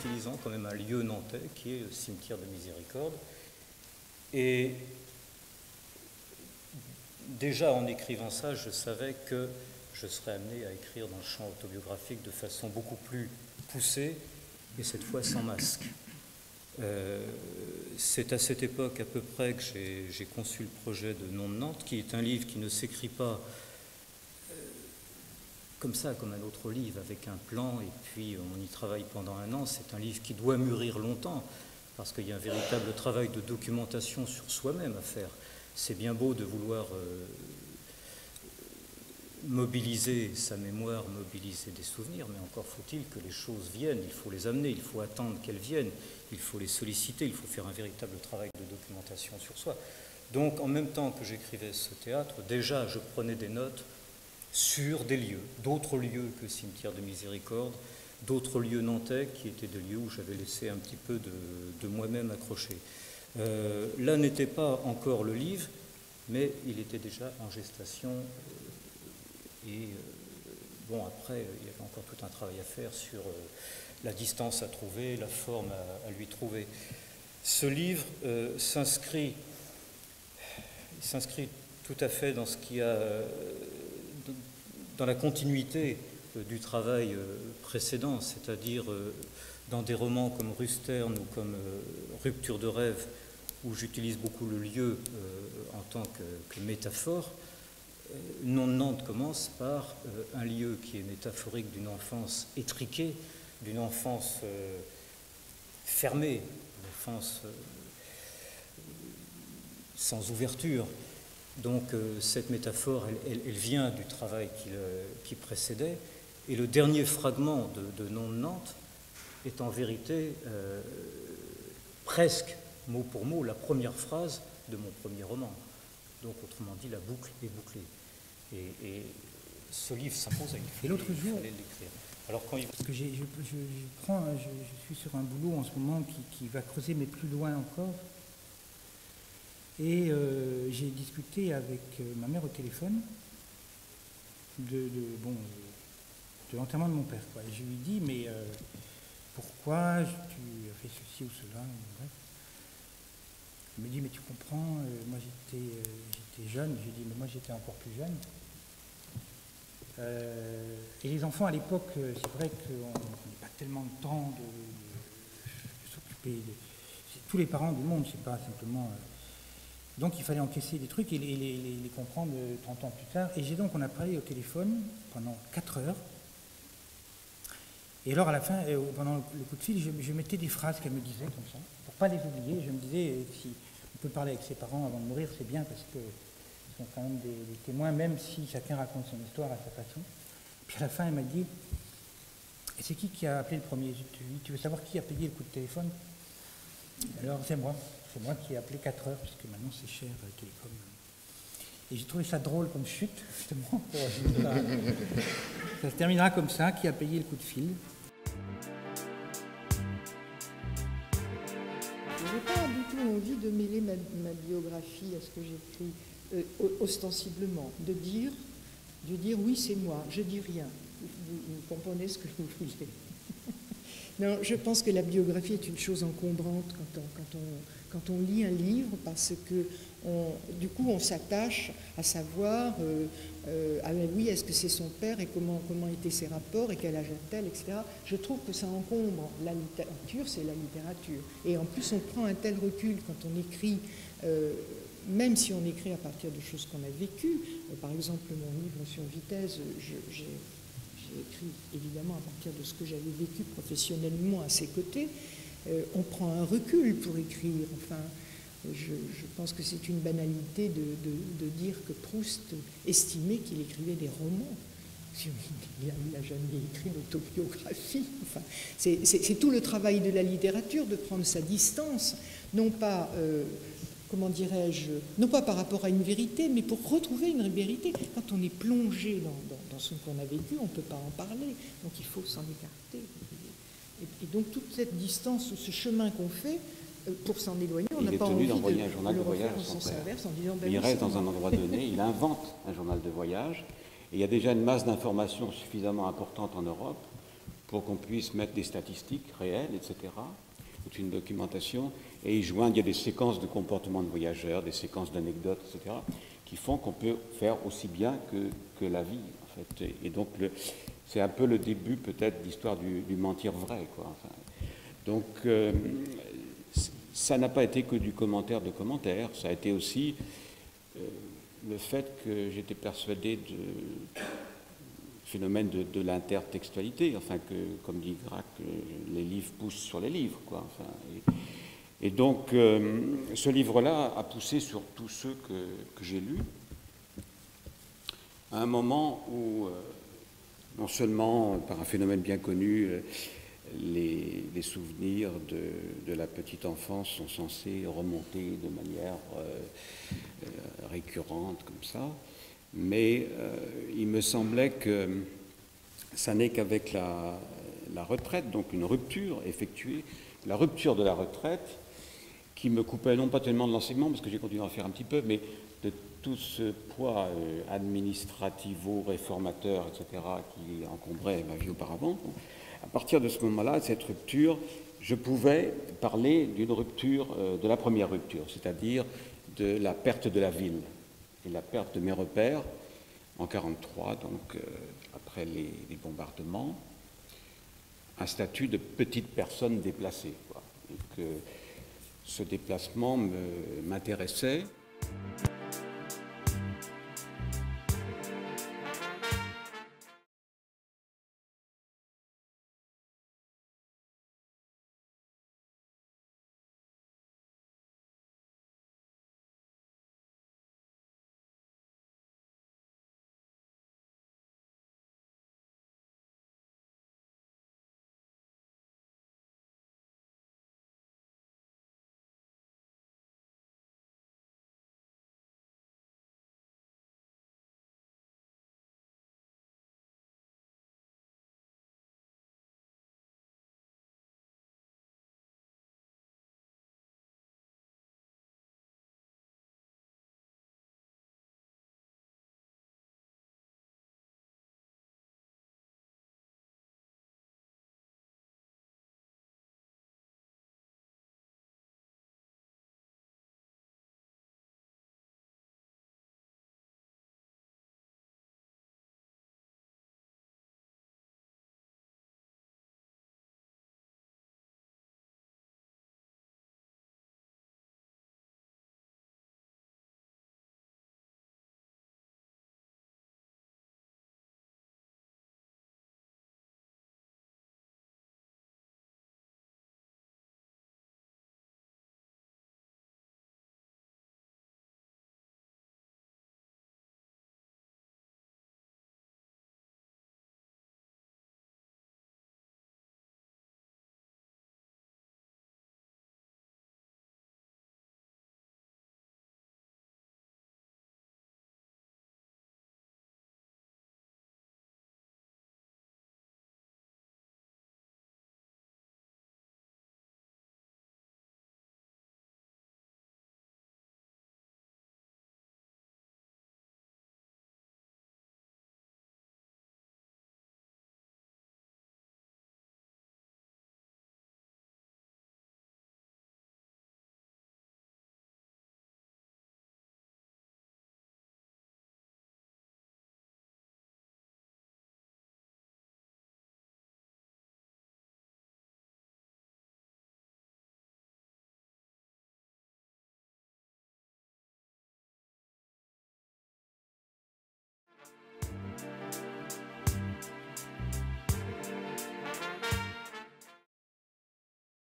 utilisant quand même un lieu nantais qui est le cimetière de Miséricorde. Et déjà en écrivant ça, je savais que je serais amené à écrire dans le champ autobiographique de façon beaucoup plus poussée, et cette fois sans masque. C'est à cette époque à peu près que j'ai conçu le projet de Nom de Nantes, qui est un livre qui ne s'écrit pas comme ça, comme un autre livre, avec un plan, et puis on y travaille pendant un an. C'est un livre qui doit mûrir longtemps, parce qu'il y a un véritable travail de documentation sur soi-même à faire. C'est bien beau de vouloir mobiliser sa mémoire, mobiliser des souvenirs, mais encore faut-il que les choses viennent, il faut les amener, il faut attendre qu'elles viennent, il faut les solliciter, il faut faire un véritable travail de documentation sur soi. Donc en même temps que j'écrivais ce théâtre, déjà je prenais des notes sur des lieux, d'autres lieux que Cimetière de Miséricorde, d'autres lieux nantais qui étaient des lieux où j'avais laissé un petit peu de moi-même accroché. Là n'était pas encore le livre, mais il était déjà en gestation. Et bon, après, il y avait encore tout un travail à faire sur la distance à trouver, la forme à lui trouver. Ce livre s'inscrit tout à fait dans ce qui a, dans la continuité du travail précédent, c'est-à-dire dans des romans comme Rusterne ou comme Rupture de rêve, où j'utilise beaucoup le lieu en tant que métaphore. Nom de Nantes commence par un lieu qui est métaphorique d'une enfance étriquée, d'une enfance fermée, d'une enfance sans ouverture. Donc cette métaphore, elle vient du travail qui précédait. Et le dernier fragment de Nom de Nantes est en vérité presque mot pour mot la première phrase de mon premier roman. Donc autrement dit, la boucle est bouclée. Et ce livre s'imposait, il fallait l'écrire. Alors quand parce que je suis sur un boulot en ce moment qui va creuser, mais plus loin encore. Et j'ai discuté avec ma mère au téléphone de l'enterrement de mon père, quoi. Et je lui dis, mais pourquoi tu as fait ceci ou cela, bref. Elle me dit, mais tu comprends, moi j'étais jeune. J'ai dit, mais moi j'étais encore plus jeune. Et les enfants à l'époque, c'est vrai qu'on n'a pas tellement de temps de s'occuper. Tous les parents du monde, c'est pas simplement. Donc il fallait encaisser des trucs et les comprendre 30 ans plus tard. Et on a parlé au téléphone pendant 4 heures. Et alors à la fin, pendant le coup de fil, je mettais des phrases qu'elle me disait comme ça, pour ne pas les oublier. Je me disais, si on peut parler avec ses parents avant de mourir, c'est bien parce que sont quand même des témoins, même si chacun raconte son histoire à sa façon. Puis à la fin, elle m'a dit, et c'est qui a appelé le premier? Tu veux savoir qui a payé le coup de téléphone? Alors c'est moi qui ai appelé 4 heures, puisque maintenant c'est cher, Télécom. Et j'ai trouvé ça drôle comme chute, justement. Ça se terminera comme ça, qui a payé le coup de fil. Je n'ai pas du tout envie de mêler ma biographie à ce que j'écris ostensiblement, de dire oui c'est moi, je dis rien. Vous comprenez ce que vous voulez. Non, je pense que la biographie est une chose encombrante quand on lit un livre, parce que du coup on s'attache à savoir oui, est-ce que c'est son père et comment étaient ses rapports et quel âge a-t-elle, etc. Je trouve que ça encombre. La littérature, c'est la littérature. Et en plus on prend un tel recul quand on écrit, même si on écrit à partir de choses qu'on a vécues. Par exemple, mon livre sur Vitesse, j'ai écrit évidemment à partir de ce que j'avais vécu professionnellement à ses côtés. On prend un recul pour écrire. Enfin, je pense que c'est une banalité de dire que Proust estimait qu'il écrivait des romans. Il n'a jamais écrit d'autobiographie. Enfin, c'est tout le travail de la littérature de prendre sa distance, non pas, comment dirais-je, non pas par rapport à une vérité, mais pour retrouver une vérité. Quand on est plongé dans ce qu'on a vécu, on ne peut pas en parler, donc il faut s'en écarter. Et donc toute cette distance, ce chemin qu'on fait, pour s'en éloigner, on n'a pas envie de un journal de voyage en sens inverse en disant... Il reste dans un endroit donné, il invente un journal de voyage, et il y a déjà une masse d'informations suffisamment importante en Europe pour qu'on puisse mettre des statistiques réelles, etc., toute une documentation, et y joindre, il y a des séquences de comportement de voyageurs, des séquences d'anecdotes, etc., qui font qu'on peut faire aussi bien que la vie, en fait. Et donc, c'est un peu le début, peut-être, d'histoire du mentir vrai, quoi. Enfin, donc, ça n'a pas été que du commentaire de commentaires, ça a été aussi le fait que j'étais persuadé du phénomène de l'intertextualité, enfin que, comme dit Gracq, les livres poussent sur les livres, quoi. Enfin, et donc, ce livre-là a poussé sur tous ceux que j'ai lus, à un moment où, non seulement par un phénomène bien connu, les souvenirs de la petite enfance sont censés remonter de manière récurrente, comme ça, mais il me semblait que ça n'est qu'avec la retraite, donc une rupture effectuée, la rupture de la retraite, qui me coupait non pas tellement de l'enseignement, parce que j'ai continué à en faire un petit peu, mais de tout ce poids administrativo-réformateur, etc., qui encombrait ma vie auparavant. À partir de ce moment-là, cette rupture, je pouvais parler d'une rupture, de la première rupture, c'est-à-dire de la perte de la ville et la perte de mes repères en 1943, donc après les bombardements, un statut de petite personne déplacée, quoi, et que ce déplacement m'intéressait.